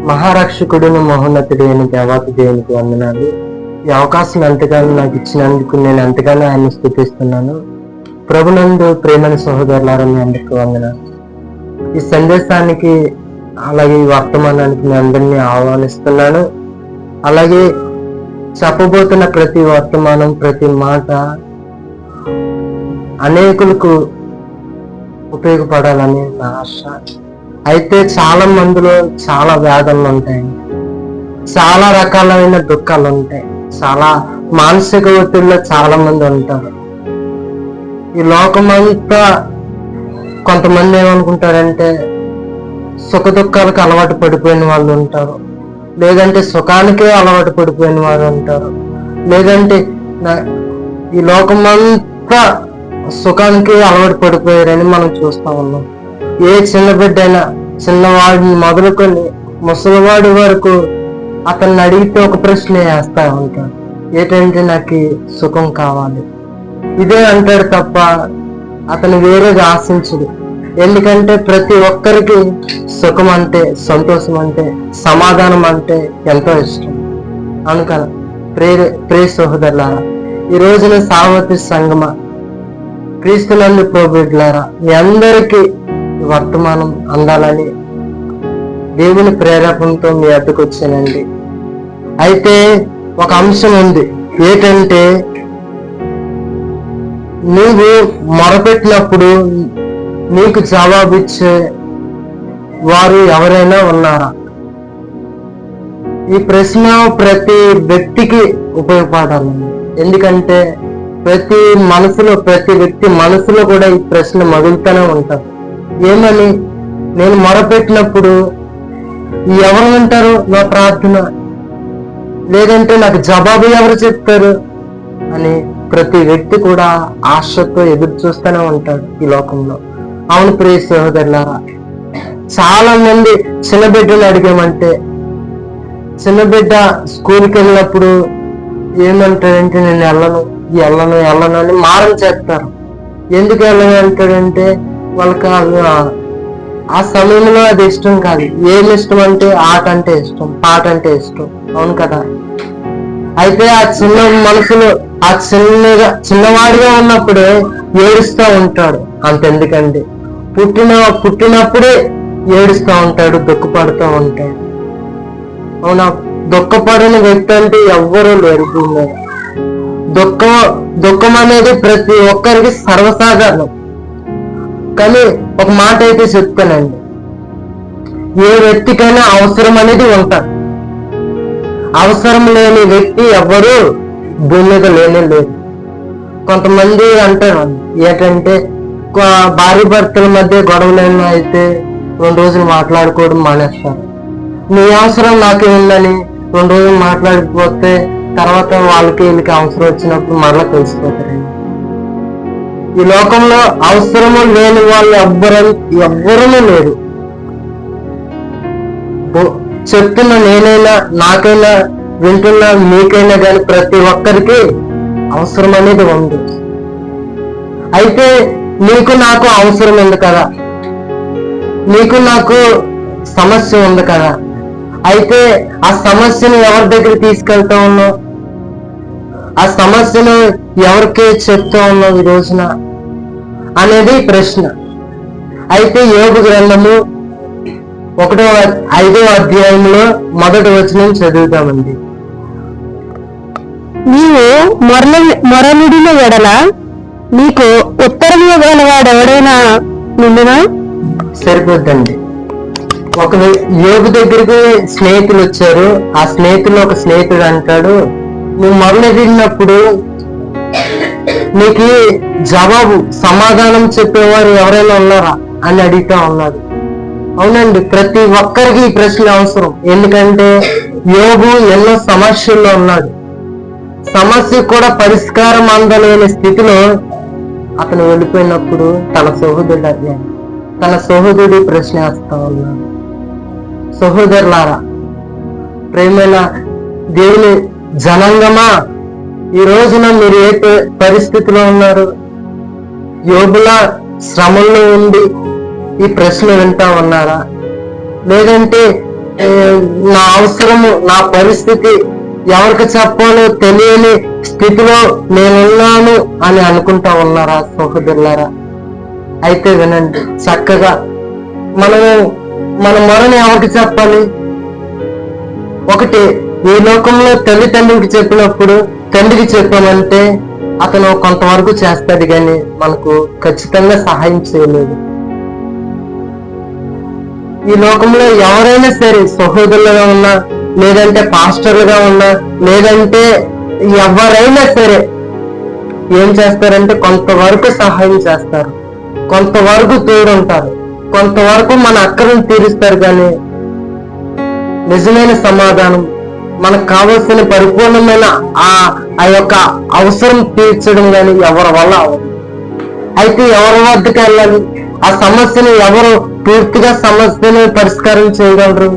మహారక్షకుడును మహోన్నతుడైన దేవాతి దేవునికి వందనాలు. ఈ అవకాశం ఎంతగానో నాకు ఇచ్చినందుకు నేను ఎంతగానో ఆయన్ని స్తుతిస్తున్నాను. ప్రభునందు ప్రేమల సహోదరులారా, మీ అందరికీ వందనాలు. ఈ సందేశానికి అలాగే ఈ వర్తమానానికి మీ అందరినీ ఆహ్వానిస్తున్నాను. అలాగే చెప్పబోతున్న ప్రతి వర్తమానం, ప్రతి మాట అనేకులకు ఉపయోగపడాలని నా ఆశ. అయితే చాలా మందిలో చాలా వేదనలు ఉంటాయి, చాలా రకాలైన దుఃఖాలు ఉంటాయి, చాలా మానసిక ఒత్తిడిలో చాలా మంది ఉంటారు. ఈ లోకమంతా కొంతమంది ఏమనుకుంటారంటే సుఖ దుఃఖాలకు అలవాటు పడిపోయిన వాళ్ళు ఉంటారు, లేదంటే సుఖానికే అలవాటు పడిపోయిన వారు ఉంటారు, లేదంటే ఈ లోకమంతా సుఖానికి అలవాటు పడిపోయారని మనం చూస్తా ఉన్నాం. ఏ చిన్న బిడ్డ అయినా, చిన్నవాడిని మొదలుకొని ముసలివాడి వరకు అతన్ని అడిగితే ఒక ప్రశ్న వేస్తా ఉంటాడు, ఏంటంటే నాకు సుఖం కావాలి, ఇదే అంటాడు తప్ప అతను వేరేగా ఆశించడు. ఎందుకంటే ప్రతి ఒక్కరికి సుఖం అంటే, సంతోషం అంటే, సమాధానం అంటే ఎంతో ఇష్టం. అనుక ప్రియ సహోదరులారా, ఈ రోజున సార్వత్రిక సంగమ క్రీస్తునందు ప్రోబిడ్లారా, మీ అందరికీ వర్తమానం అందాలని దేవుని ప్రేరేపణతో మీ వద్దకు వచ్చానండి. అయితే ఒక అంశం ఉంది, ఏంటంటే నీవు మొరపెట్టినప్పుడు నీకు జవాబిచ్చే వారు ఎవరైనా ఉన్నారా? ఈ ప్రశ్న ప్రతి వ్యక్తికి ఉపయోగపడాలండి. ఎందుకంటే ప్రతి వ్యక్తి మనసులో కూడా ఈ ప్రశ్న మగులుతూనే ఉంటారు. ఏమని? నేను మొరపెట్టినప్పుడు ఎవరు వింటారు నా ప్రార్థన, లేదంటే నాకు జవాబు ఎవరు చెప్తారు అని ప్రతి వ్యక్తి కూడా ఆశతో ఎదురు చూస్తూనే ఉంటాడు ఈ లోకంలో. అవును ప్రియ సహోదరులారా, చాలా మంది చిన్న బిడ్డలు అడిగామంటే, చిన్న బిడ్డ స్కూల్కి వెళ్ళినప్పుడు ఏమంటాడంటే నేను వెళ్ళను అని మారం చేస్తారు. ఎందుకు వెళ్ళను అంటాడంటే వాళ్ళకి ఆ సమయంలో అది ఇష్టం కాదు. ఏమి ఇష్టం అంటే ఆట అంటే ఇష్టం, పాట అంటే ఇష్టం. అవును కదా? అయితే ఆ చిన్న మనసులో ఆ చిన్నవాడిగా ఉన్నప్పుడే ఏడుస్తూ ఉంటాడు. అంతెందుకండి, పుట్టినప్పుడే ఏడుస్తూ ఉంటాడు, దుఃఖపడుతూ ఉంటాడు. అవునా? దుఃఖపడని వ్యక్తి అంటే ఎవ్వరూ లేరు భూమి మీద. దుఃఖం అనేది ప్రతి ఒక్కరికి సర్వసాధారణం. కానీ ఒక మాట అయితే చెప్తానండి, ఏ వ్యక్తికైనా అవసరం అనేది ఉంటుంది. అవసరం లేని వ్యక్తి ఎవ్వరూ భూమి మీద లేనే లేదు. కొంతమంది అంటారు ఏంటంటే భార్య భర్తల మధ్య గొడవలు అయితే 2 రోజులు మాట్లాడుకోవడం మానేస్తారు. నీ అవసరం నాకే ఉందని 2 రోజులు మాట్లాడిపోతే తర్వాత వీళ్ళకి అవసరం వచ్చినప్పుడు మరలా తెలిసిపోతారండి. ఈ లోకంలో అవసరము లేని వాళ్ళు ఎవ్వరూ లేరు. చెప్తున్న నేనైనా, నాకైనా, వింటున్నా మీకైనా కానీ ప్రతి ఒక్కరికి అవసరం అనేది ఉంది. అయితే నీకు నాకు అవసరం ఉంది కదా, నీకు నాకు సమస్య ఉంది కదా. అయితే ఆ సమస్యను ఎవరి దగ్గర తీసుకెళ్తా ఉన్నావు? ఆ సమస్యను ఎవరికి చెప్తా ఉన్నావు ఈ రోజున అనేది ప్రశ్న. అయితే యోబు గ్రంథము 5వ అధ్యాయంలో 1వ వచనం చదువుతామండి. నీవు మొరలుడిన ఎడల నీకు ఉత్తరము గలవాడెవడైనా నిన్నునా? సరిపోద్దండి. ఒక యోబు దగ్గరికి స్నేహితులు వచ్చారు. ఆ స్నేహితులు ఒక స్నేహితుడు అంటాడు, నువ్వు మొరలెడినప్పుడు నీకు జవాబు సమాధానం చెప్పేవారు ఎవరైనా ఉన్నారా అని అడుగుతా ఉన్నాడు. అవునండి, ప్రతి ఒక్కరికి ఈ ప్రశ్న అవసరం. ఎందుకంటే యోబు ఎన్నో సమస్యల్లో ఉన్నాడు. సమస్య కూడా పరిష్కారం అందలేని స్థితిలో అతను వెళ్ళిపోయినప్పుడు తన సహోదరుడు ప్రశ్న వేస్తా ఉన్నాడు. సహోదరులారా, ప్రేమైన దేవుని జనాంగమా, ఈ రోజున మీరు ఏ పరిస్థితిలో ఉన్నారు? యోబుల శ్రమల్లో ఉండి ఈ ప్రశ్న వింటా ఉన్నారా? లేదంటే ఏ, నా అవసరము, నా పరిస్థితి ఎవరికి చెప్పాలో తెలియని స్థితిలో నేనున్నాను అని అనుకుంటా ఉన్నారా సహోదరులారా? అయితే వినండి, చక్కగా మనము మన మొరని ఎవరికి చెప్పాలి? ఒకటి, ఈ లోకంలో తండ్రికి చెప్పినప్పుడు తండ్రికి చెప్పామంటే అతను కొంతవరకు చేస్తాడు, కానీ మనకు ఖచ్చితంగా సహాయం చేయలేదు. ఈ లోకంలో ఎవరైనా సరే, సహోదరులుగా ఉన్నా, లేదంటే పాస్టర్లుగా ఉన్నా, లేదంటే ఎవరైనా సరే ఏం చేస్తారంటే కొంతవరకు సహాయం చేస్తారు, కొంతవరకు తోడుంటారు, కొంతవరకు మన అక్కలను తీరుస్తారు. కానీ నిజమైన సమాధానం, మనకు కావలసిన పరిపూర్ణమైన ఆ యొక్క అవసరం తీర్చడం కానీ ఎవరి వల్ల అవ్వదు. అయితే ఎవరి వద్దకు వెళ్ళాలి? ఆ సమస్యను ఎవరు పూర్తిగా సమస్యను పరిష్కారం చేయగలరు?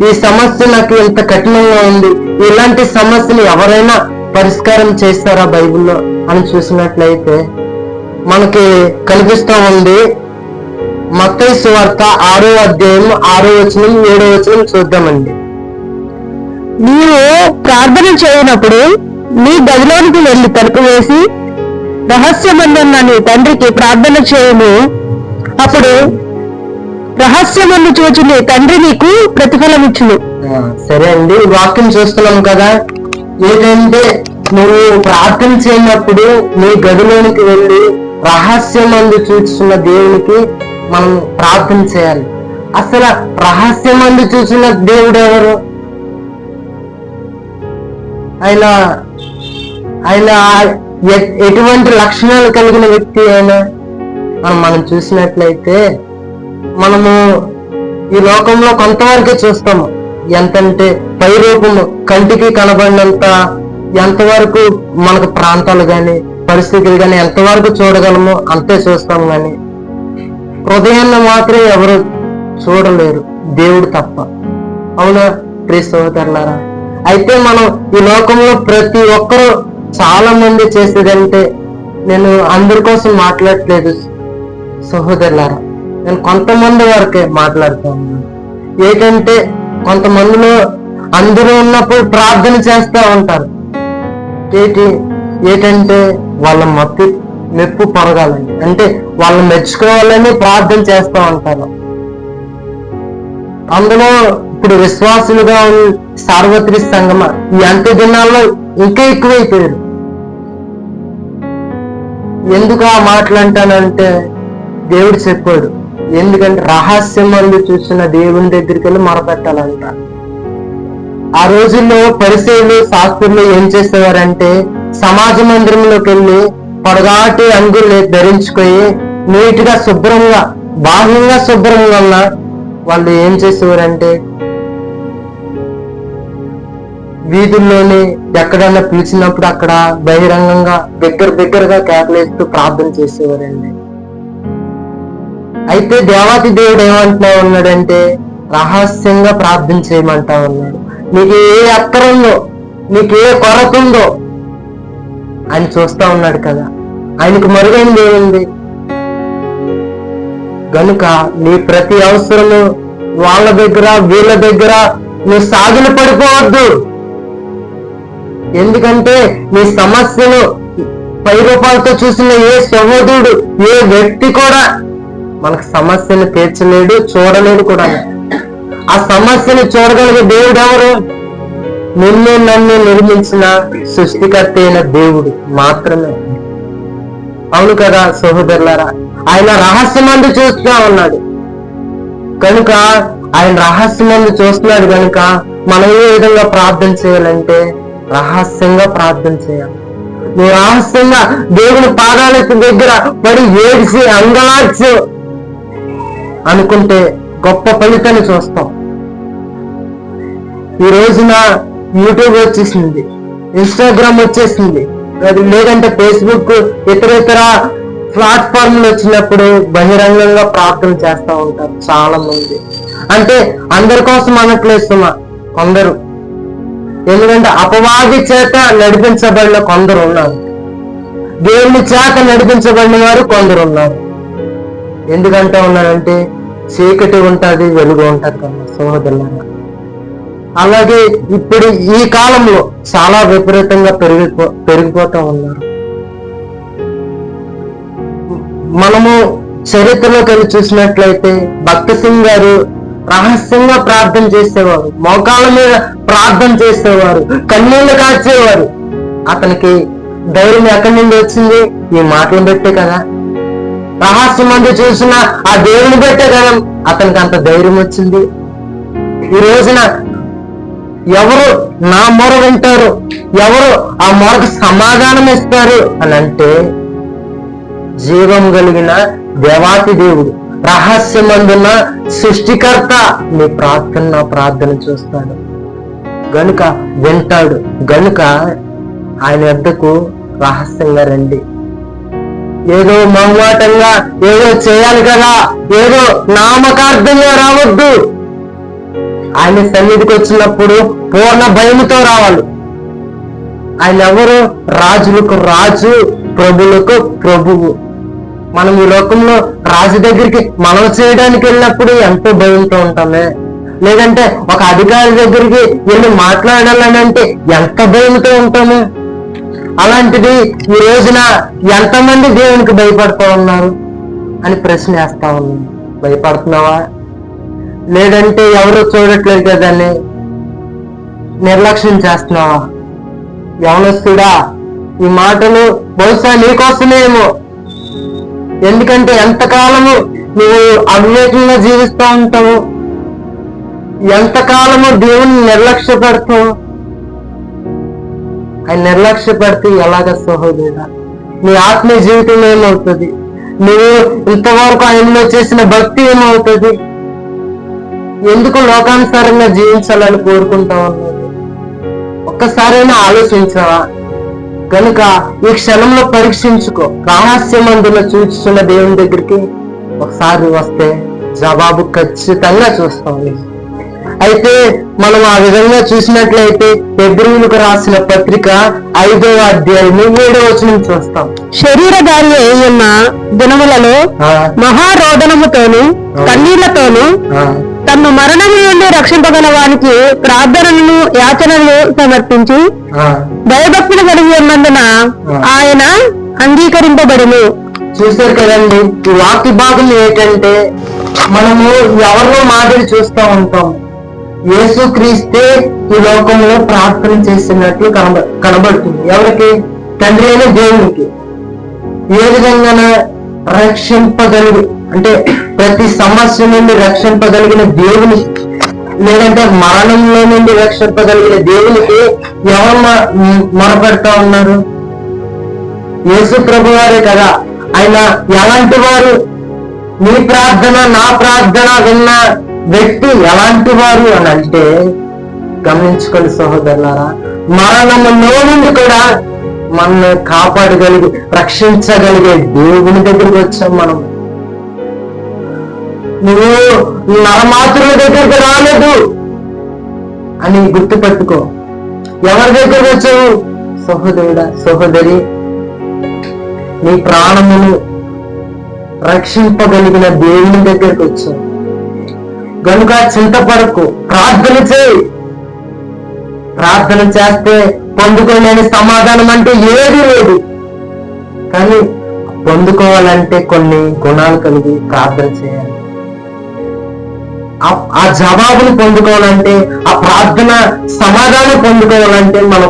ఈ సమస్య నాకు ఎంత కఠినంగా ఉంది, ఇలాంటి సమస్యను ఎవరైనా పరిష్కారం చేస్తారా బైబిల్లో అని చూసినట్లయితే మనకి కనిపిస్తూ ఉంది. మత్తయి సువార్త 6వ అధ్యాయం 6వ వచనం 7వ వచనం చూద్దామండి. నీవు ప్రార్థన చేయనప్పుడు నీ గదిలోనికి వెళ్లి తలుపు వేసి రహస్యమందున్న నీ తండ్రికి ప్రార్థన చేయము. అప్పుడు రహస్యమందు చూచి నీ తండ్రి నీకు ప్రతిఫలం ఇచ్చును. సరే అండి, వాక్యం చూస్తున్నాం కదా. ఏంటంటే నువ్వు ప్రార్థన చేయనప్పుడు నీ గదిలోనికి వెళ్ళి రహస్యమందు చూస్తున్న దేవునికి మనం ప్రార్థన చేయాలి. అసలు రహస్యమందు చూసిన దేవుడు ఎవరు? ఆయన ఎటువంటి లక్షణాలు కలిగిన వ్యక్తి అయినా మనం చూసినట్లయితే మనము ఈ లోకంలో కొంతవరకే చూస్తాము. ఎంతంటే పై రూపము కంటికి కనబడినంత ఎంతవరకు మనకు ప్రాంతాలు కానీ పరిస్థితులు కానీ ఎంతవరకు చూడగలమో అంతే చూస్తాం. కానీ హృదయాన్ని మాత్రం ఎవరు చూడలేరు, దేవుడు తప్ప. అవునా ప్రియ సహోదరులారా? అయితే మనం ఈ లోకంలో ప్రతి ఒక్కరూ చాలా మంది చేసేదంటే, నేను అందరి కోసం మాట్లాడట్లేదు సహోదరులారా, నేను కొంతమంది వరకే మాట్లాడుతూ ఉన్నాను. ఏంటంటే కొంతమందిలో అందరూ ఉన్నప్పుడు ప్రార్థన చేస్తూ ఉంటారు. ఏంటంటే వాళ్ళ మెప్పు పొరగాలని, అంటే వాళ్ళని మెచ్చుకోవాలని ప్రార్థన చేస్తూ ఉంటారు. అందులో ఇప్పుడు విశ్వాసులుగా సార్వత్రిక సంగమ ఈ అంత్య దినాల్లో ఇంకా ఎక్కువైపోయారు. ఎందుకు ఆ మాటలు అంటానంటే దేవుడు చెప్పాడు, ఎందుకంటే రహస్యం మందు చూసిన దేవుని దగ్గరికి వెళ్ళి మొరపెట్టాలంట. ఆ రోజుల్లో పరిసయ్యులు శాస్త్రులు ఏం చేసేవారంటే సమాజ మందిరంలోకి వెళ్ళి పొడగాటి అంగుల్ని ధరించుకొని నీట్గా శుభ్రంగా బాహ్యంగా శుభ్రంగా ఉన్న వాళ్ళు ఏం చేసేవారంటే వీధుల్లోని ఎక్కడన్నా పిలిచినప్పుడు అక్కడ బహిరంగంగా దగ్గరగా కేకలేస్తూ ప్రార్థన చేసేవారండి. అయితే దేవాతి దేవుడు ఏమంటా ఉన్నాడంటే రహస్యంగా ప్రార్థన చేయమంటా ఉన్నాడు. నీకు ఏ అక్కరుందో, నీకు ఏ కొరత ఉందో ఆయన చూస్తా ఉన్నాడు కదా. ఆయనకు మరుగైంది ఏముంది? గనుక నీ ప్రతి అవసరము వాళ్ళ దగ్గర వీళ్ళ దగ్గర నువ్వు సాగిన పడిపోవద్దు. ఎందుకంటే నీ సమస్యను పై రూపాలతో చూసిన ఏ సహోదరుడు, ఏ వ్యక్తి కూడా మనకు సమస్యను తీర్చలేడు, చూడలేడు కూడా. ఆ సమస్యను చూడగలిగే దేవుడు ఎవరు? నిన్ను నన్ను నిర్మించిన సృష్టికర్త అయిన దేవుడు మాత్రమే. అవును కదా సహోదరులారా? ఆయన రహస్యమందు చూస్తూ ఉన్నాడు కనుక, ఆయన రహస్యమందు చూస్తున్నాడు కనుక మనం ఏ విధంగా ప్రార్థన చేయాలంటే రహస్యంగా ప్రార్థన చేయాలి. నువ్వు రహస్యంగా దేవుని పాదాల దగ్గర పడి ఏడిసి అంగలార్చు అనుకుంటే గొప్ప ఫలితాన్ని చూస్తాం. ఈ రోజున యూట్యూబ్ వచ్చేసింది, ఇన్స్టాగ్రామ్ వచ్చేసింది, లేదంటే ఫేస్బుక్, ఇతర ప్లాట్ఫామ్లు వచ్చినప్పుడు బహిరంగంగా ప్రార్థన చేస్తూ ఉంటారు చాలా మంది. అంటే అందరి కోసం అనట్లేస్తున్నా, కొందరు. ఎందుకంటే అపవాది చేత నడిపించబడిన కొందరు ఉన్నారు, దేవుని చేత నడిపించబడిన వారు కొందరు ఉన్నారు. ఎందుకంటే ఉన్నారంటే చీకటి ఉంటుంది, వెలుగు ఉంటుంది కదా సహోదరులారా. అలాగే ఇప్పుడు ఈ కాలంలో చాలా విపరీతంగా పెరిగిపోతూ ఉన్నారు. మనము చరిత్రలోకి వెళ్ళి చూసినట్లయితే భక్త సింగ్ గారు రహస్యంగా ప్రార్థన చేసేవారు, మోకాళ్ళ మీద ప్రార్థన చేసేవారు, కన్నీళ్లు కాచేవారు. అతనికి ధైర్యం ఎక్కడి నుండి వచ్చింది? ఈ మాటలు పెట్టే కదా. రహస్యం అందు చూసిన ఆ దేవుని పెట్టే కదా అతనికి అంత ధైర్యం వచ్చింది. ఈ రోజున ఎవరు నా మొర వింటారు, ఎవరు ఆ మొరకు సమాధానం ఇస్తారు అని అంటే జీవం కలిగిన దేవాతి దేవుడు, రహస్యమందున్న సృష్టికర్త నీ ప్రార్థన చూస్తాడు గనుక వింటాడు. గనుక ఆయన వద్దకు రహస్యంగా రండి. ఏదో మొహమాటంగా ఏదో చేయాలి కదా, ఏదో నామకార్థంగా రావద్దు. ఆయన సన్నిధికి వచ్చినప్పుడు పూర్ణ భయముతో రావాలి. ఆయన ఎవరు? రాజులకు రాజు, ప్రభులకు ప్రభువు. మనం ఈ లోకంలో రాజు దగ్గరికి మనం చేయడానికి వెళ్ళినప్పుడు ఎంతో భయంతో ఉంటామే. లేదంటే ఒక అధికారి దగ్గరికి వెళ్ళి మాట్లాడాలని అంటే ఎంత భయంతో ఉంటాము. అలాంటిది ఈ రోజున ఎంతమంది దేవునికి భయపడుతూ ఉన్నారు అని ప్రశ్న వేస్తా ఉన్నాను. భయపడుతున్నావా? లేదంటే ఎవరో చూడట్లేదు కదని నిర్లక్ష్యం చేస్తున్నావా? యవనస్తుడా, ఈ మాటలు బహుశా నీకోసమేమో. ఎందుకంటే ఎంతకాలము నువ్వు అవివేకంగా జీవిస్తూ ఉంటావు, ఎంతకాలము దేవుని నిర్లక్ష్య పెడతావు. ఆయన నిర్లక్ష్య పెడితే ఎలాగ సహోదరుడా నీ ఆత్మీయ జీవితం ఏమవుతుంది? నువ్వు ఇంతవరకు ఆయనలో చేసిన భక్తి ఏమవుతుంది? ఎందుకు లోకానుసారంగా జీవించాలని కోరుకుంటా ఉన్నది? ఒక్కసారైనా ఆలోచించావా? కనుక ఈ క్షణంలో పరీక్షించుకో. రహస్యమందున చూస్తున్న దేవుని దగ్గరికి ఒకసారి వస్తే జవాబు ఖచ్చితంగా చూస్తాం. అయితే మనం ఆ విధంగా చూసినట్లయితే హెబ్రీయులకు రాసిన పత్రిక 5వ అధ్యాయం 7వ వచనం చూస్తాం. శరీరధారి అయిన దినములలో మహారోదనముతోను కన్నీళ్లతోను తమ మరణం నుండి రక్షింపగల వారికి ప్రార్థనలను యాచనలు సమర్పించి భయభక్తులు కలిగి ఉన్నందున ఆయన అంగీకరింపబడును. చూశారు కదండి, ఈ వాక్య భాగం ఏంటంటే మనము ఎవరినో మాదిరి చూస్తూ ఉంటాం. యేసు క్రీస్తే ఈ లోకంలో ప్రార్థన చేసినట్లు కనబడుతుంది. ఎవరికి? తండ్రి అయిన దేవునికి. ఏ విధంగా రక్షింపగలిగి అంటే ప్రతి సమస్య నుండి రక్షింపగలిగిన దేవుని, లేదంటే మరణంలో నుండి రక్షింపగలిగిన దేవునికి ఎవరు మొరపెడతా ఉన్నారు? యేసు ప్రభు వారే కదా. ఆయన ఎలాంటి వారు? నీ ప్రార్థన నా ప్రార్థన విన్న వ్యక్తి ఎలాంటి వారు అని అంటే గమనించుకొని సహోదరులారా, మరణంలో నుండి కూడా మనల్ని కాపాడగలిగి రక్షించగలిగే దేవుని దగ్గరికి వచ్చాం మనం. నువ్వు నరమాతృల దగ్గరికి రాలేదు అని గుర్తుపెట్టుకో. ఎవరి దగ్గరికి వచ్చావు? సహోదరుడా, సహోదరి, నీ ప్రాణమును రక్షింపగలిగిన దేవుని దగ్గరికి వచ్చావు గనుక చింతపడకు, ప్రార్థన చేయి. ప్రార్థన చేస్తే పొందుకోలేని సమాధానం అంటే ఏది లేదు. కానీ పొందుకోవాలంటే కొన్ని గుణాలు కలిగి ప్రార్థన చేయాలి. ఆ జవాబును పొందుకోవాలంటే, ఆ ప్రార్థన సమాధానం పొందుకోవాలంటే మనం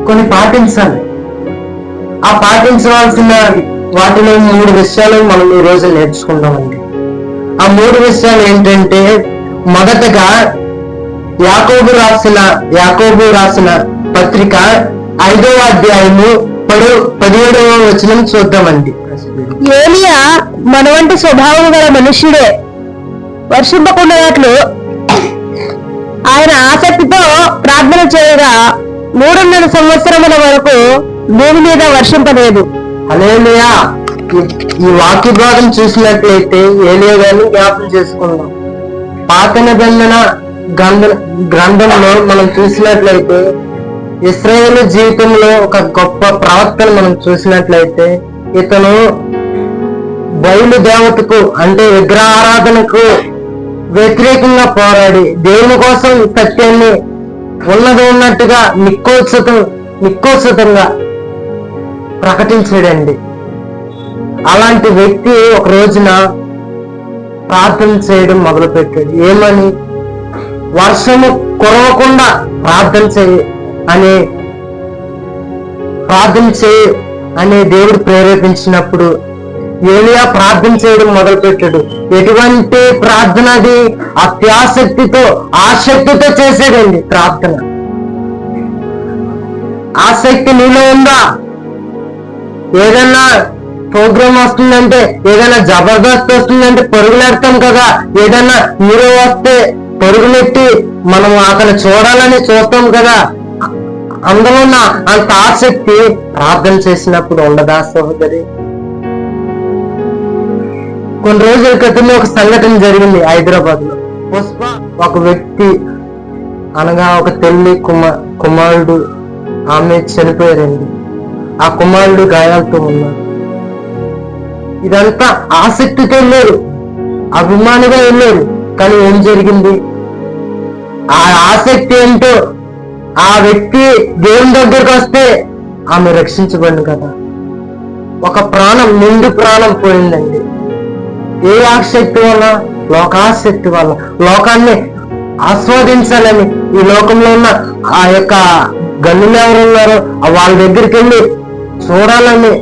కొన్ని పాటించాలి. ఆ పాటించవలసిన వాటిలో 3 విషయాలు మనం ఈ రోజు నేర్చుకుందామండి. ఆ 3 విషయాలు ఏంటంటే, మొదటగా యాకోబు రాసిన పత్రిక 5వ అధ్యాయము 17వ వచనం చూద్దామండి. ఏలియా మన వంటి స్వభావం గల మనుష్యుడే. వర్షింపకుండాట్లు ఆయన ఆసక్తితో ప్రార్థన చేయగా 3.5 సంవత్సరముల వరకు భూమి మీద వర్షింపలేదు. హల్లెలూయా. ఈ వాక్య భాగం చూసినట్లయితే ఏలియా గారిని జ్ఞాపకం చేసుకుందాం. పాత నిబంధన గ్రంథంలో మనం చూసినట్లయితే ఇశ్రాయేలు జీవితంలో ఒక గొప్ప ప్రవక్తను మనం చూసినట్లయితే ఇతను బయలు దేవతకు అంటే విగ్రహారాధనకు వ్యతిరేకంగా పోరాడి దేవుని కోసం సత్యాన్ని ఉన్నది ఉన్నట్టుగా నిక్కోత్సతంగా ప్రకటించాడండి. అలాంటి వ్యక్తి ఒక రోజున ప్రార్థన చేయడం మొదలుపెట్టాడు. ఏమని? వర్షము కురవకుండా ప్రార్థన చేయి అని దేవుడు ప్రేరేపించినప్పుడు ఏలియా ప్రార్థన చేయడం మొదలుపెట్టాడు. ఎటువంటి ప్రార్థన అది? అత్యాసక్తితో ఆసక్తితో చేసాడండి ప్రార్థన. ఆసక్తి నీలో ఉందా? ఏదన్నా ప్రోగ్రామ్ వస్తుందంటే, ఏదైనా జబర్దస్త్ వస్తుందంటే పరుగులెడతాం కదా. ఏదన్నా హీరో వస్తే పరుగులెట్టి మనం అతను చూడాలని చూస్తాం కదా. అందులో ఉన్న అంత ఆసక్తి ప్రార్థన చేసినప్పుడు ఉండదా సహోదరి? కొన్ని రోజుల క్రితమే ఒక సంఘటన జరిగింది హైదరాబాద్ లో. పుష్ప ఒక వ్యక్తి అనగా ఒక తల్లి కుమారుడు ఆమె చనిపోయారండి. ఆ కుమారుడు గాయాలతో ఉన్నారు. ఇదంతా ఆసక్తితో వెళ్ళారు, అభిమానిగా వెళ్ళారు. కానీ ఏం జరిగింది? ఆ ఆసక్తి ఏంటో ఆ వ్యక్తి దేవుని దగ్గరికి వస్తే ఆమె రక్షించబడింది కదా. ఒక ప్రాణం, నిండు ప్రాణం పోయిందండి. ఏ ఆసక్తి వల్ల? లోకాసక్తి వల్ల. లోకాన్ని ఆస్వాదించాలని, ఈ లోకంలో ఉన్న ఆ యొక్క గనులు ఎవరున్నారో వాళ్ళ దగ్గరికి వెళ్ళి చూడాలని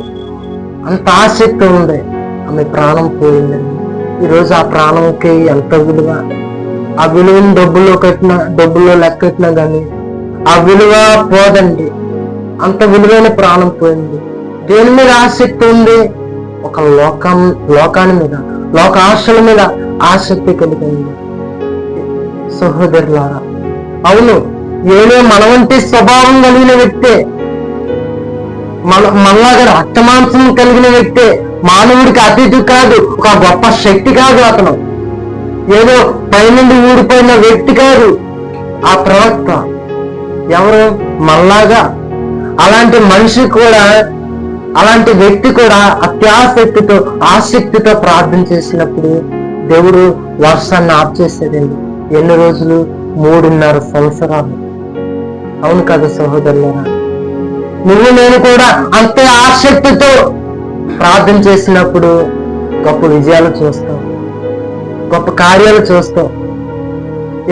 అంత ఆసక్తి ఉంది. ఆమె ప్రాణం పోయిందండి. ఈరోజు ఆ ప్రాణంకి ఎంత విలువ? ఆ విలువని డబ్బులో లెక్కెట్టినా కానీ ఆ విలువ పోదండి. అంత విలువైన ప్రాణం పోయింది. దేని మీద ఆసక్తి ఉంది? ఒక లోకాని మీద, లోక ఆశల మీద ఆసక్తి కలిగింది. సహోదరులారా, అవును, ఏదో మన వంటి స్వభావం కలిగిన వ్యక్తే, మనలాగా రక్తమాంసం కలిగిన వ్యక్తే. మానవుడికి అతిథి కాదు, ఒక గొప్ప శక్తి కాదు. అతను ఏదో పైనుండి ఊడిపోయిన వ్యక్తి కాదు. ఆ ప్రవక్త ఎవరు? మనలాగా. అలాంటి మనిషి కూడా, అలాంటి వ్యక్తి కూడా అత్యాసక్తితో ఆసక్తితో ప్రార్థన చేసినప్పుడు దేవుడు వర్షాన్ని ఆఫ్ చేసేదండి. ఎన్ని రోజులు? 3.5 సంవత్సరాలు. అవును కదా సహోదరులారా? నువ్వు నేను కూడా అంతే ఆసక్తితో ప్రార్థన చేసినప్పుడు గొప్ప విజయాలు చూస్తాం, గొప్ప కార్యాలు చూస్తాం.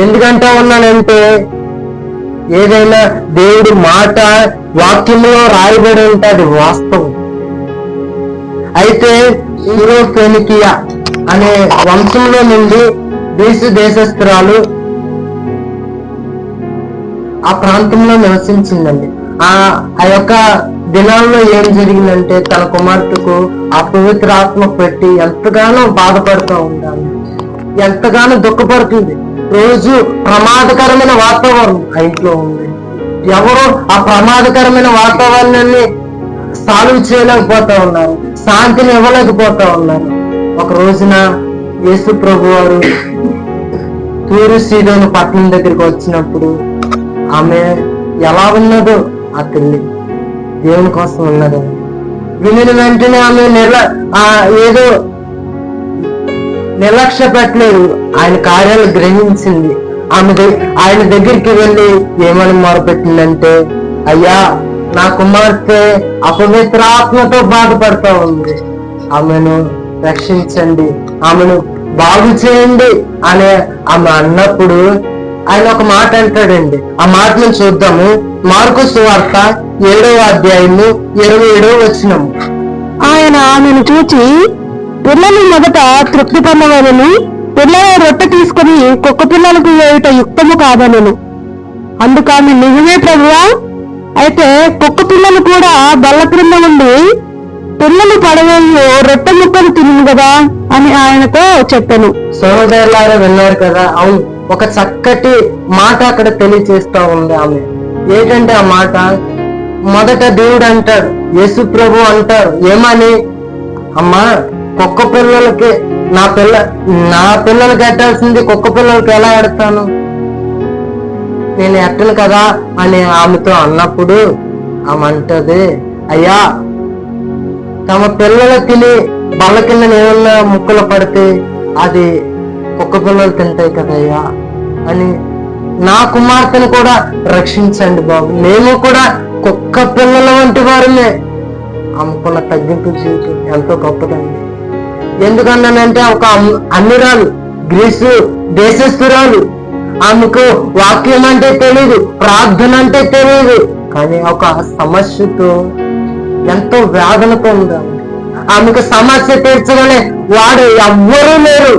ఎందుకంటా ఉన్నానంటే, ఏదైనా దేవుడి మాట వాక్యంలో రాయబడి ఉంటే అది వాస్తవం. అయితే ఫెనికియా అనే వంశంలో నుండి దేశస్థురాలు ఆ ప్రాంతంలో నివసించిందండి. ఆ యొక్క దినాల్లో ఏం జరిగిందంటే, తన కుమార్తెకు అపవిత్ర ఆత్మ పెట్టి ఎంతగానో బాధపడుతూ ఉండాలి, ఎంతగానో దుఃఖపడుతుంది. రోజు ప్రమాదకరమైన వాతావరణం ఆ ఇంట్లో ఉంది. ఎవరు ఆ ప్రమాదకరమైన వాతావరణాన్ని సాల్వ్ చేయలేకపోతా ఉన్నారు, శాంతిని ఇవ్వలేకపోతా ఉన్నారు. ఒక రోజున యేసు ప్రభు వారు తూరు సీదోను పట్టణం దగ్గరికి వచ్చినప్పుడు ఆమె ఎలా ఉన్నదో ఆ తల్లి దేవుని కోసం ఉన్నదండి. వినిన వెంటనే ఆమె ఏదో నిర్లక్ష్య పెట్టలేదు, ఆయన కార్యాలు గ్రహించింది. ఆయన దగ్గరికి వెళ్ళి ఏమని మొరపెట్టిందంటే, అయ్యా, నా కుమార్తె అపవిత్ర ఆత్మతో బాధపడతా ఉంది, ఆమెను రక్షించండి, ఆమెను బాగు చేయండి అని ఆమె అన్నప్పుడు ఆయన ఒక మాట అంటాడండి. ఆ మాటను చూద్దాము. మార్కు సువార్త 7వ అధ్యాయము 27వ వచనము. ఆయన ఆమెను చూచి, పిల్లలు మొదట తృప్తి పొందవలను, పిల్లల రొట్టె తీసుకుని కుక్క పిల్లలకు వేయుట యుక్తము కాదనను. అందుకు ఆమె, నిజమే ప్రభువా, అయితే కుక్క పిల్లలు కూడా బల్ల క్రింద ఉండి పిల్లలు పడవేయో రొట్టె ముక్కలు తిను కదా అని ఆయనతో చెప్పాను. సోదరులారా, విన్నారు కదా? అవును, ఒక చక్కటి మాట అక్కడ తెలియచేస్తా ఉంది ఆమె. ఏంటంటే ఆ మాట, మొదట దేవుడు అంటాడు, యేసు ప్రభు అంటారు ఏమని, అమ్మా, కుక్క పిల్లలకి నా పిల్లలకి ఎట్టాల్సింది కుక్క పిల్లలకి ఎలా ఎడతాను, నేను ఎట్టను కదా అని ఆమెతో అన్నప్పుడు ఆమె అంటది, అయ్యా, తమ పిల్లలు తిని బల్ల కింద ఏమన్నా ముక్కలు పడితే అది కుక్క పిల్లలు తింటాయి కదయ్యా అని, నా కుమార్తెను కూడా రక్షించండి బాబు, మేము కూడా కుక్క పిల్లల వంటి వారినే. ఆమెకున్న తగ్గింపు జీవితం ఎంతో గొప్పదండి. ఎందుకన్నానంటే ఒక అన్నిరాలు, గ్రీసు దేశస్తురాలు, ఆమెకు వాక్యం అంటే తెలియదు, ప్రార్థన అంటే తెలియదు, కానీ ఒక సమస్యతో ఎంతో వేదనతో ఉంది. ఆమెకు సమస్య తీర్చగలే వాడు ఎవ్వరూ లేరు.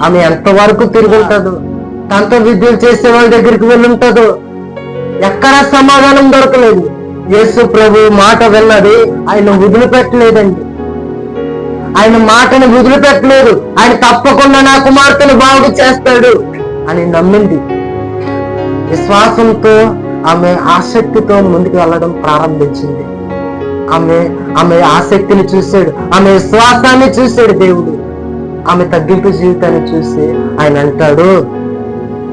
ఆమె ఎంతవరకు తిరుగుంటుందో, తనతో విద్యలు చేసే వాళ్ళ దగ్గరికి వెళ్ళుంటుందో, ఎక్కడా సమాధానం దొరకలేదు. యేసు ప్రభు మాట విన్నది, ఆయన వదిలిపెట్టలేదండి. ఆయన మాటను వదిలిపెట్టలేదు. ఆయన తప్పకుండా నా కుమార్తెను బాగు చేస్తాడు అని నమ్మింది. విశ్వాసంతో ఆమె ఆసక్తితో ముందుకు వెళ్ళడం ప్రారంభించింది. ఆమె ఆసక్తిని చూశాడు, ఆమె విశ్వాసాన్ని చూశాడు దేవుడు. ఆమె తగ్గింపు జీవితాన్ని చూసి ఆయన అంటాడు,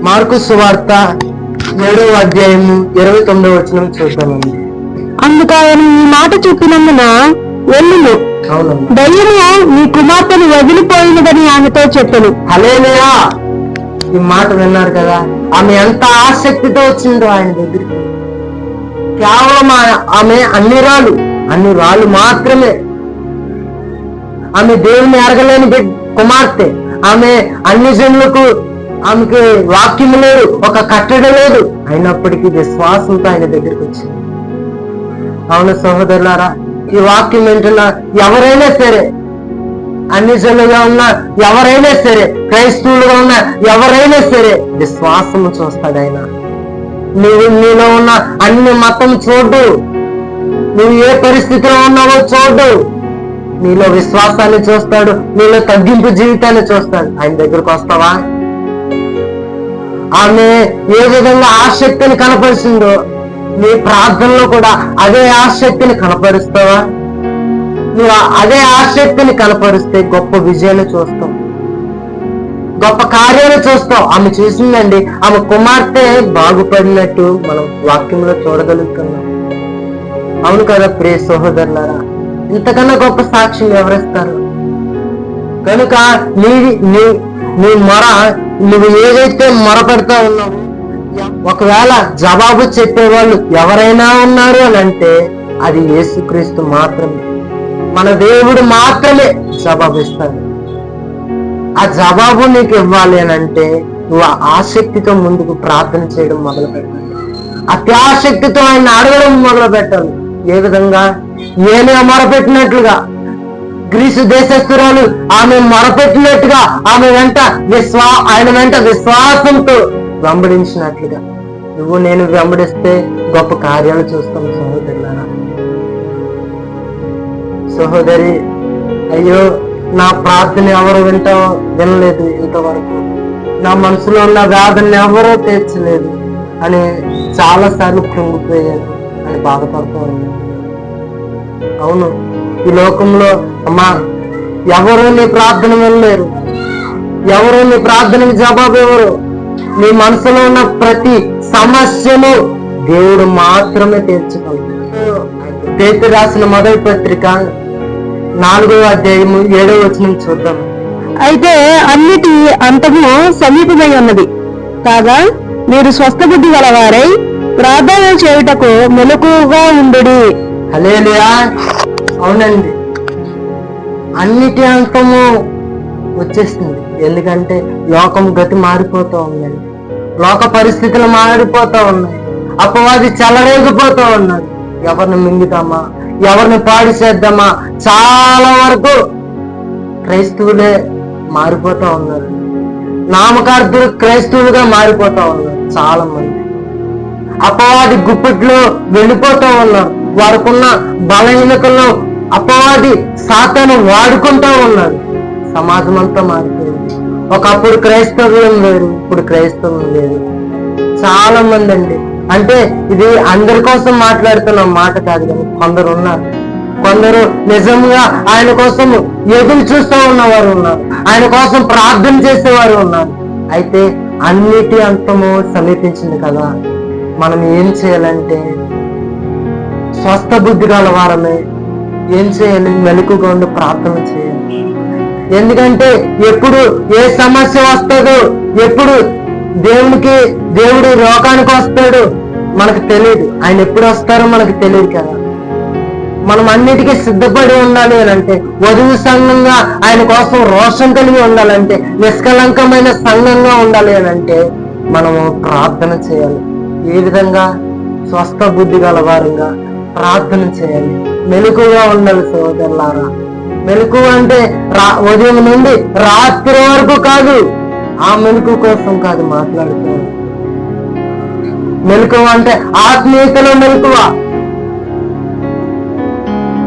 మార్కు సువార్త 7వ అధ్యాయము 29వ వచనం చూద్దామండి. అందుకు ఆయన ఈ మాట చెప్పినందున వెళ్ళుము, ధైర్యము నీ కుమార్తెను వదిలిపోయినదని ఆమెతో చెప్పను. హల్లెలూయా. ఈ మాట విన్నారు కదా, ఆమె ఎంత ఆసక్తితో వచ్చిందో ఆయన దగ్గరికి. కేవలం ఆమె అన్ని రాళ్ళు మాత్రమే. ఆమె దేవుని ఎరగలేని కుమార్తె. ఆమె అన్ని జనులకు ఆమెకి వాక్యం లేదు, ఒక కట్టడి లేదు. అయినప్పటికీ విశ్వాసంతో ఆయన దగ్గరికి వచ్చింది. అవును సహోదరులారా, ఈ వాక్యం వింటున్నా ఎవరైనా సరే, అన్ని జనులుగా ఉన్నా ఎవరైనా సరే, క్రైస్తవులుగా ఉన్నా ఎవరైనా సరే, విశ్వాసము చూస్తాడు ఆయన. నీలో ఉన్న అన్ని మతం చూడు, నువ్వు ఏ పరిస్థితిలో ఉన్నావో చూడు, నీలో విశ్వాసాన్ని చూస్తాడు, నీలో తగ్గింపు జీవితాన్ని చూస్తాడు. ఆయన దగ్గరకు వస్తావా? ఆమె ఏ విధంగా ఆసక్తిని కనపరిచిందో నీ ప్రార్థనలో కూడా అదే ఆసక్తిని కనపరుస్తావా? నువ్వు అదే ఆసక్తిని కనపరిస్తే గొప్ప విజయాన్ని చూస్తావు, గొప్ప కార్యాలు చూస్తావు. ఆమె చూసిందండి, ఆమె కుమార్తె బాగుపడినట్టు మనం వాక్యంలో చూడగలుగుతున్నాం. అవును కదా ప్రియ సహోదరులారా, ఇంతకన్నా గొప్ప సాక్ష్యం ఎవరిస్తారు? కనుక నీ మొర, నువ్వు ఏదైతే మొర పెడతా ఉన్నావో, ఒకవేళ జవాబు చెప్పేవాళ్ళు ఎవరైనా ఉన్నారు అని అంటే అది యేసుక్రీస్తు మాత్రమే. మన దేవుడు మాత్రమే జవాబిస్తాడు. ఆ జవాబు నీకు ఇవ్వాలి అని అంటే నువ్వు ఆసక్తితో ముందుకు ప్రార్థన చేయడం మొదలు పెట్టాలి, అత్యాసక్తితో ఆయన అడగడం మొదలు పెట్టాలి. ఏ విధంగా? ఏనే మొరపెట్టినట్లుగా, గ్రీసు దేశస్తురాలు ఆమె మొరపెట్టినట్టుగా ఆమె ఆయన వెంట విశ్వాసంతో వెంబడించినట్లుగా నువ్వు నేను వెంబడిస్తే గొప్ప కార్యాలు చూస్తాం. సహోదరులారా, సహోదరి, అయ్యో నా ప్రార్థన ఎవరు వినలేదు, ఇంతవరకు నా మనసులో ఉన్న వేదనని ఎవరో తీర్చలేదు అని చాలాసార్లు కృంగిపోయాను అని బాధపడుతూ ఉన్నాను. అవును, ఈ లోకంలో అమ్మా ఎవరు నీ ప్రార్థన వినలేరు, ఎవరు నీ ప్రార్థనకి జవాబు ఎవరు? నీ మనసులో ఉన్న ప్రతి సమస్యను దేవుడు మాత్రమే తీర్చగలడు. పేతురు రాసిన మొదటి పత్రిక 4వ అధ్యాయము 7వ వచనం చూద్దాం. అయితే అన్నిటి అంతము సమీపమై ఉన్నది కాగా మీరు స్వస్థ బుద్ధి గలవారై ప్రార్థన చేయుటకు మెలకువగా ఉండుడి. హల్లెలూయా. అవునండి, అన్నిటి అంతము వచ్చేస్తుంది. ఎందుకంటే లోకం గతి మారిపోతూ ఉందండి, లోక పరిస్థితులు మారిపోతూ ఉన్నాయి, అపవాది చెలరేగిపోతూ ఉన్నాడు. ఎవరిని మింగుతామా, ఎవరిని పాడు చేద్దామా? చాలా వరకు క్రైస్తవులే మారిపోతూ ఉన్నారు, నామకార్థులు క్రైస్తవులుగా మారిపోతూ ఉన్నారు. చాలా మంది అపవాది గుప్పిట్లో వెళ్ళిపోతూ ఉన్నారు. వారికున్న బలహీనతలను అపవాది సాతాను వాడుకుంటూ ఉన్నారు. సమాజం అంతా మారిపోయింది. ఒకప్పుడు క్రైస్తవ్యం వేరు, ఇప్పుడు క్రైస్తవం లేదు. చాలా మంది అండి, అంటే ఇది అందరి కోసం మాట్లాడుతున్న మాట కాదు, కానీ కొందరు ఉన్నారు, కొందరు నిజంగా ఆయన కోసం ఎదురు చూస్తూ ఉన్నవారు ఉన్నారు, ఆయన కోసం ప్రార్థన చేసేవారు ఉన్నారు. అయితే అన్నిటి అంతము సమీపించింది కదా, మనం ఏం చేయాలంటే స్వస్థ బుద్ధి గల వారమే ఏం చేయాలి? మెలకుగా ఉండి ప్రార్థన చేయాలి. ఎందుకంటే ఎప్పుడు ఏ సమస్య వస్తుందో, ఎప్పుడు దేవుడు లోకానికి వస్తాడు మనకు తెలియదు. ఆయన ఎప్పుడు వస్తారో మనకు తెలియదు కదా. మనం అన్నిటికీ సిద్ధపడి ఉండాలి అని అంటే, వధువు సంఘంగా ఆయన కోసం రోషం కలిగి ఉండాలంటే, నిష్కలంకమైన సంఘంగా ఉండాలి అని అంటే మనము ప్రార్థన చేయాలి. ఏ విధంగా? స్వస్థ బుద్ధి గల వారంగా ప్రార్థన చేయాలి. మెలకుగా ఉండాలి సోదరులారా. మెలకువ అంటే ఉదయం నుండి రాత్రి వరకు కాదు, ఆ మెలకు కోసం కాదు మాట్లాడుతూ. మెలకువ అంటే ఆత్మీయతలో మెలకువ.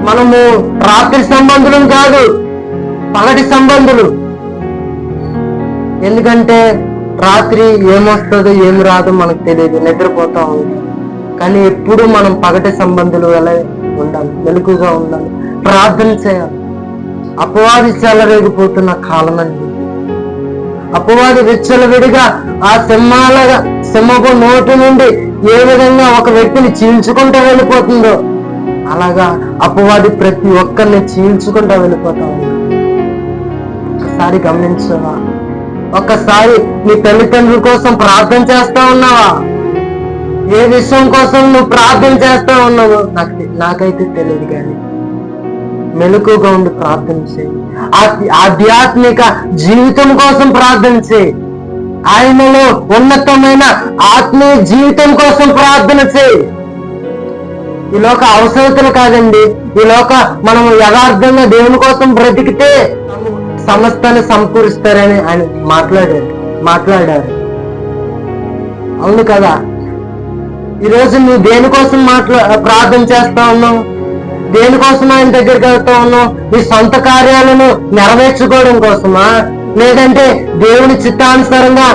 మనము రాత్రి సంబంధులం కాదు, పగటి సంబంధులు. ఎందుకంటే రాత్రి ఏమొస్తుందో ఏమి రాదో మనకు తెలియదు, నిద్రపోతా ఉంది. కానీ ఎప్పుడు మనం పగటి సంబంధులు ఎలా ఉండాలి, మెలకుగా ఉండాలి, ప్రార్థన చేయాలి. అపవాది చెలరేగిపోతున్న కాలం అండి. అపవాది విచ్చలవిడిగా ఆ సింహపు నోటి నుండి ఏ విధంగా ఒక వ్యక్తిని చీల్చుకుంటూ వెళ్ళిపోతుందో, అలాగా అపవాది ప్రతి ఒక్కరిని చీల్చుకుంటూ వెళ్ళిపోతా ఉంది. ఒక్కసారి గమనించావా? ఒక్కసారి నీ తల్లిదండ్రుల కోసం ప్రార్థన చేస్తా ఉన్నావా? ఏ విషయం కోసం నువ్వు ప్రార్థన చేస్తా ఉన్నావు నాకైతే తెలియదు. కానీ మెలకుగా ఉండి ప్రార్థన చేయి. ఆధ్యాత్మిక జీవితం కోసం ప్రార్థన చేయి. ఆయనలో ఉన్నతమైన ఆత్మీయ జీవితం కోసం ప్రార్థన చేయి. ఈ లోక అవసరతలు కాదండి. ఈ లోక మనం యథార్థంగా దేవుని కోసం బ్రతికితే సమస్తాన్ని సమకూరుస్తారని ఆయన మాట్లాడారు. అవును కదా? ఈరోజు నువ్వు దేనికోసం ప్రార్థన చేస్తా ఉన్నావు? దేనికోసం ఆయన దగ్గరికి వెళ్తా ఉన్నావు? నీ సొంత కార్యాలను నెరవేర్చుకోవడం కోసమా, లేదంటే దేవుని చిత్తానుసారంగా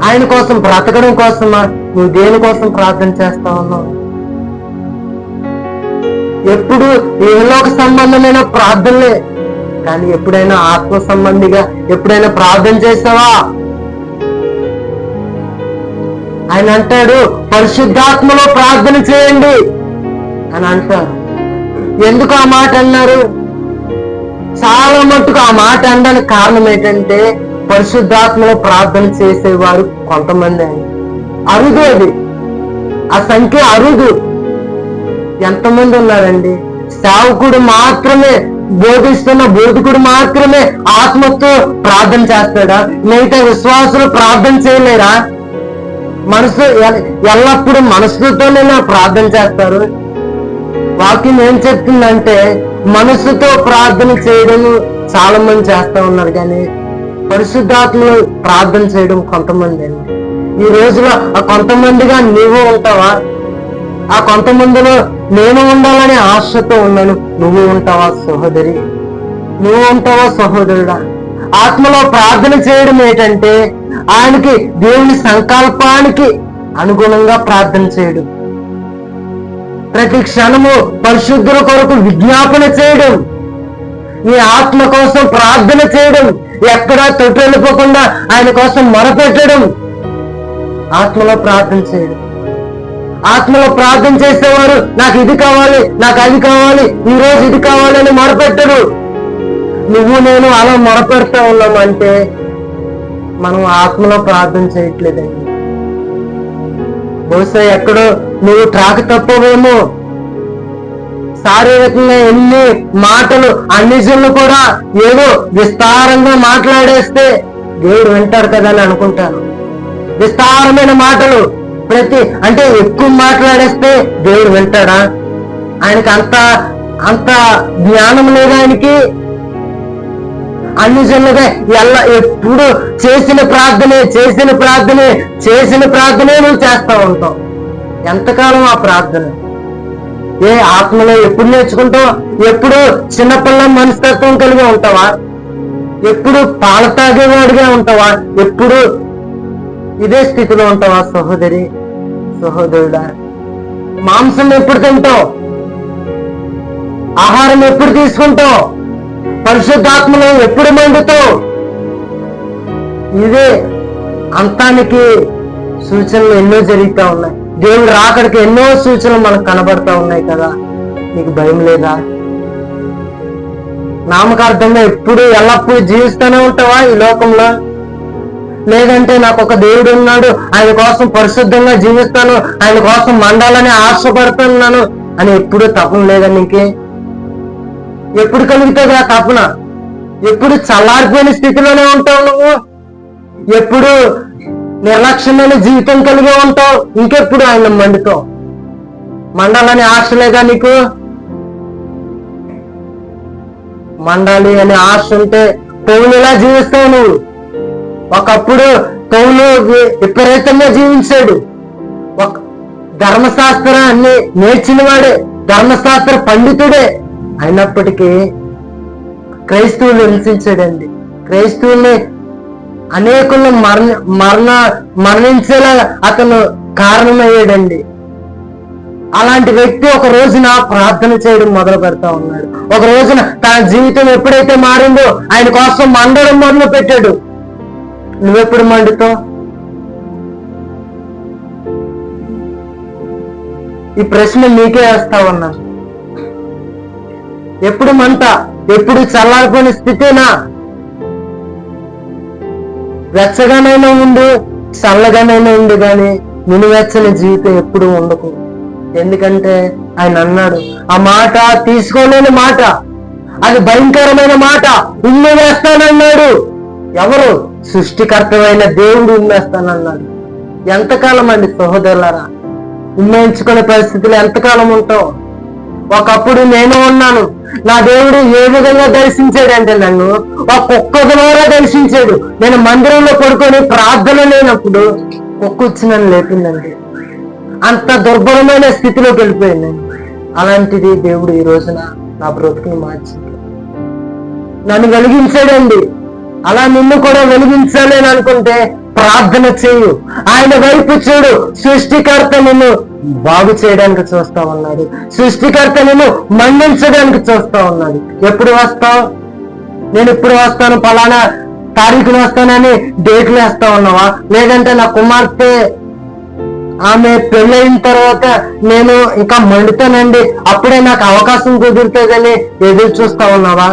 ఆయన కోసం బ్రతకడం కోసమా? నువ్వు దేనికోసం ప్రార్థన చేస్తా ఉన్నావు? ఎప్పుడు ఏలోక సంబంధమైన ప్రార్థనలే, కానీ ఎప్పుడైనా ఆత్మ సంబంధిగా ఎప్పుడైనా ప్రార్థన చేస్తావా? ఆయన అంటాడు, పరిశుద్ధాత్మలో ప్రార్థన చేయండి అని అంటారు. ఎందుకు ఆ మాట అన్నారు? చాలా మట్టుకు ఆ మాట అనడానికి కారణం ఏంటంటే, పరిశుద్ధాత్మలో ప్రార్థన చేసేవారు కొంతమంది అని. అరుదు అది, ఆ సంఖ్య అరుదు. ఎంతమంది ఉన్నారండి? సేవకుడు మాత్రమే, బోధిస్తున్న బోధకుడు మాత్రమే ఆత్మతో ప్రార్థన చేస్తాడా? మిగతా విశ్వాసులు ప్రార్థన చేయలేరా? మనసు ఎల్లప్పుడూ మనసుతోనే ప్రార్థన చేస్తారు. వాక్యం ఏం చెప్తుందంటే, మనసుతో ప్రార్థన చేయడం చాలా మంది చేస్తా ఉన్నారు, కానీ పరిశుద్ధాత్మలో ప్రార్థన చేయడం కొంతమంది అండి. ఈ రోజులో ఆ కొంతమందిగా నీవు ఉంటావా? ఆ కొంతమందిలో నేను ఉండాలనే ఆశతో ఉన్నాను. నువ్వు ఉంటావా సహోదరి? నువ్వు ఉంటావా సహోదరుడా? ఆత్మలో ప్రార్థన చేయడం ఏంటంటే, ఆయనకి దేవుని సంకల్పానికి అనుగుణంగా ప్రార్థన చేయడం, ప్రతి క్షణము పరిశుద్ధుల కొరకు విజ్ఞాపన చేయడం, నీ ఆత్మ కోసం ప్రార్థన చేయడం, ఎక్కడా తొట్టెళ్ళిపోకుండా ఆయన కోసం మొరపెట్టడం, ఆత్మలో ప్రార్థన చేయడం. ఆత్మలో ప్రార్థన చేసేవారు నాకు ఇది కావాలి, నాకు అది కావాలి, ఈ రోజు ఇది కావాలి అని మొరపెట్టడు. నువ్వు నేను అలా మొరపెడతా ఉన్నామంటే మనం ఆత్మలో ప్రార్థన చేయట్లేదండి. బహుశా ఎక్కడో నువ్వు ట్రాక్ తప్పవేమో. శారీరకంగా ఎన్ని మాటలు అన్ని జనులు కూడా ఏదో విస్తారంగా మాట్లాడేస్తే దేవుడు వింటాడు కదా అని అనుకుంటాను. విస్తారమైన మాటలు అంటే ఎక్కువ మాట్లాడేస్తే దేవుడు వింటాడా? ఆయనకి అంత జ్ఞానం లేదా? ఆయనకి అన్ని జనులుగా ఎప్పుడు చేసిన ప్రార్థనే నువ్వు చేస్తా ఉంటావు. ఎంతకాలం ఆ ప్రార్థన? ఆత్మలో ఎప్పుడు నేర్చుకుంటావు? ఎప్పుడు చిన్నపిల్ల మనస్తత్వం కలిగి ఉంటావా? ఎప్పుడు పాలు తాగేవాడిగా ఉంటావా? ఎప్పుడు ఇదే స్థితిలో ఉంటావా సహోదరి, సహోదరుడా? మాంసం ఎప్పుడు తింటావు? ఆహారం ఎప్పుడు తీసుకుంటావు? పరిశుద్ధాత్మలో ఎప్పుడు మండుతావు? ఇదే అంతానికి సూచనలు ఎన్నో జరుగుతూ ఉన్నాయి. దేవుడు రాకడికి ఎన్నో సూచనలు మనకు కనబడతా ఉన్నాయి కదా. నీకు భయం లేదా? నామకార్థంగా ఎప్పుడు ఎల్లప్పుడూ జీవిస్తూనే ఉంటావా ఈ లోకంలో? లేదంటే నాకు ఒక దేవుడు ఉన్నాడు, ఆయన కోసం పరిశుద్ధంగా జీవిస్తాను, ఆయన కోసం మండాలని ఆశపడుతున్నాను అని ఎప్పుడు తపన లేదా నీకే? ఎప్పుడు కలుగుతుంది ఆ తపన? ఎప్పుడు చల్లారిపోయిన స్థితిలోనే ఉంటావు నువ్వు? ఎప్పుడు నిర్లక్ష్యమైన జీవితం కలిగి ఉంటావు? ఇంకెప్పుడు ఆయన మండుతావు? మండాలని ఆశ లేదా నీకు? మండాలి అనే ఆశ ఉంటే పౌలులా జీవిస్తావు నువ్వు. ఒకప్పుడు పౌలు విపరీతంగా జీవించాడు. ఒక ధర్మశాస్త్రాన్ని నేర్చిన వాడే, ధర్మశాస్త్ర పండితుడే. అయినప్పటికీ క్రైస్తవులు హింసించాడండి. క్రైస్తవుల్ని అనేకులను మరణించేలా అతను కారణమయ్యాడండి. అలాంటి వ్యక్తి ఒక రోజున ప్రార్థన చేయడం మొదలు పెడతా ఉన్నాడు. ఒక రోజున తన జీవితం ఎప్పుడైతే మారిందో ఆయన కోసం మండడం మొదలు పెట్టాడు. నువ్వెప్పుడు మండుతావు? ఈ ప్రశ్న నీకే వేస్తా ఉన్నా. ఎప్పుడు మంట? ఎప్పుడు చల్లారిపోయిన స్థితేనా? వెచ్చగానైనా ఉండు, చల్లగానైనా ఉండు, కానీ నిలువెచ్చని జీవితం ఎప్పుడు ఉండకు. ఎందుకంటే ఆయన అన్నాడు, ఆ మాట తీసుకోలేని మాట, అది భయంకరమైన మాట, ఉమ్మి వేస్తానన్నాడు. ఎవరు? సృష్టికర్తమైన దేవుడు ఉమ్మేస్తానన్నాడు. ఎంతకాలం అండి సహోదరులారా ఉమ్మేయించుకునే పరిస్థితులు ఎంతకాలం ఉంటావు? ఒకప్పుడు నేను ఉన్నాను. నా దేవుడు ఏ విధంగా దర్శించాడంటే నన్ను ఒక కుక్క ద్వారా దర్శించాడు. నేను మందిరంలో పడుకొని ప్రార్థన లేనప్పుడు కుక్క వచ్చి నన్ను లేపిందండి. అంత దుర్బలమైన స్థితిలోకి వెళ్ళిపోయింది. అలాంటిది దేవుడు ఈ రోజున నా బ్రతుకుని మార్చింది, నన్ను వెలిగించాడండి. అలా నిన్ను కూడా వెలిగించాలి అని అనుకుంటే ప్రార్థన చేయు, ఆయన వైపు చూడు. సృష్టికర్త నిన్ను బాగు చేయడానికి చూస్తా ఉన్నాడు. సృష్టికర్త నిన్ను మండించడానికి చూస్తా ఉన్నాడు. ఎప్పుడు వస్తావు? నేను ఇప్పుడు వస్తాను, పలానా తారీఖున వస్తానని డేట్లు వేస్తా ఉన్నావా? లేదంటే నా కుమార్తె ఆమె పెళ్ళైన తర్వాత నేను ఇంకా మండుతానండి, అప్పుడే నాకు అవకాశం కుదురుతుందని ఎదురు చూస్తా ఉన్నావా?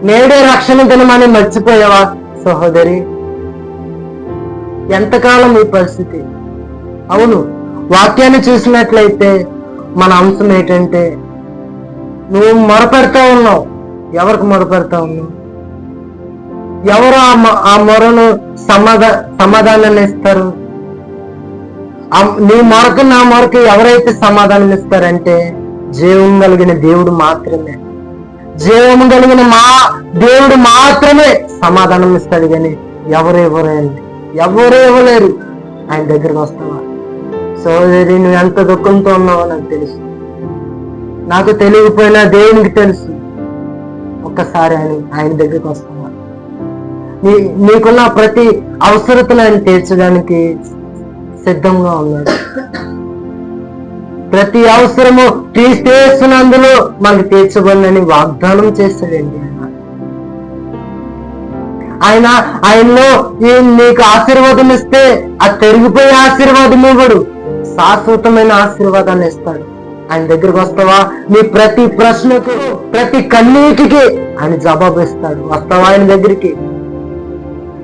నేడే రక్షణ దినమని మర్చిపోయావా సహోదరి? ఎంతకాలం ఈ పరిస్థితి? అవును, వాక్యాన్ని చూసినట్లయితే మన అంశం ఏంటంటే నువ్వు మొరపెడతా ఉన్నావు. ఎవరికి మొరపెడతా ఉన్నావు? ఎవరు ఆ మొరను సమాధానాన్ని ఇస్తారు? నీ మొరకు నా మొరకు ఎవరైతే సమాధానం ఇస్తారంటే జీవం కలిగిన దేవుడు మాత్రమే. జీవం కలిగిన దేవుడు మాత్రమే సమాధానం ఇస్తాడు, కానీ ఎవరు ఇవ్వలేరు. ఆయన దగ్గరకు వస్తావా? సోదరి, నువ్వు ఎంత దుఃఖంతో ఉన్నావో నాకు తెలుసు. నాకు తెలియకపోయినా దేవునికి తెలుసు. ఒక్కసారి ఆయన దగ్గరికి వస్తావా? నీకున్న ప్రతి అవసరతను ఆయన తీర్చడానికి సిద్ధంగా ఉన్నాడు. ప్రతి అవసరము తీసేస్తున్నందులో మనకు తీర్చబడినని వాగ్దానం చేస్తాడండి ఆయన. ఆయనలో నీకు ఆశీర్వాదం ఇస్తే అది తెరిగిపోయే ఆశీర్వాదం ఇవ్వడు, శాశ్వతమైన ఆశీర్వాదాన్ని ఇస్తాడు. ఆయన దగ్గరకు వస్తావా? నీ ప్రతి ప్రశ్నకు, ప్రతి కన్నీటికి ఆయన జవాబు ఇస్తాడు. వస్తావా ఆయన దగ్గరికి?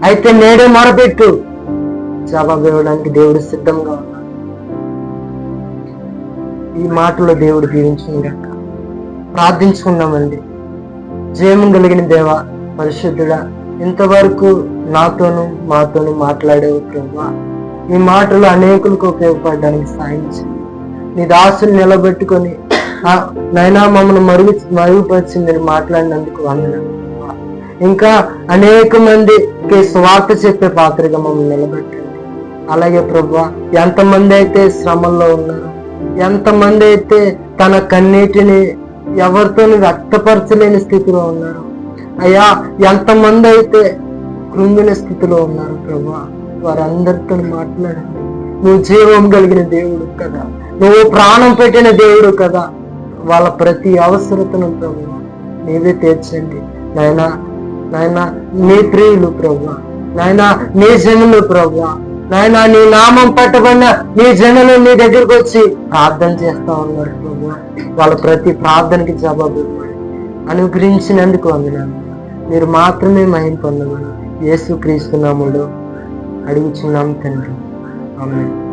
అయితే నేడే మొరపెట్టు, జవాబు ఇవ్వడానికి దేవుడు సిద్ధంగా ఉన్నాడు. ఈ మాటలో దేవుడు దీవించుగాక. ప్రార్థించుకున్నామండి. జయము కలిగిన దేవ, పరిశుద్ధుడా, ఇంతవరకు నాతోనూ మాతోనూ మాట్లాడేవు ప్రభువా. ఈ మాటలు అనేకులకు ఉపయోగపడడానికి సాయం చేయండి. నీ దాసుని నిలబెట్టుకొని నైనా మమ్మల్ని మరుగుపరిచి మీరు మాట్లాడినందుకు వందనాలు. ఇంకా అనేక మందికి స్వార్థ చెప్పే పాత్రగా మమ్మల్ని నిలబెట్టండి. అలాగే ప్రభువా, ఎంతమంది అయితే శ్రమల్లో ఉన్నారు, ఎంతమంది అయితే తన కన్నీటిని ఎవరితో వ్యక్తపరచలేని స్థితిలో ఉన్నారు, అయ్యా ఎంతమంది అయితే కృంగిన స్థితిలో ఉన్నారు ప్రభువా, వారందరితో మాట్లాడండి. నువ్వు జీవం కలిగిన దేవుడు కదా, నువ్వు ప్రాణం పెట్టిన దేవుడు కదా. వాళ్ళ ప్రతి అవసరతను ప్రభువా నీవే తీర్చండి. నాయనా నీ ప్రియులు ప్రభువా, నాయనా నీ జనులు ప్రభువా, నాయనా నీ నామం పట్టబడిన నీ జనులు నీ దగ్గరకు వచ్చి ప్రార్థన చేస్తా ఉన్నారు ప్రభువా. వాళ్ళ ప్రతి ప్రార్థనకి జవాబు ఇవ్వండి. అనుగ్రహించినందుకు వందనాలు. మీరు మాత్రమే మహిమ పొందమని యేసు క్రీస్తు నామములో అడుగుచున్నాం తండ్రి. ఆమేన్.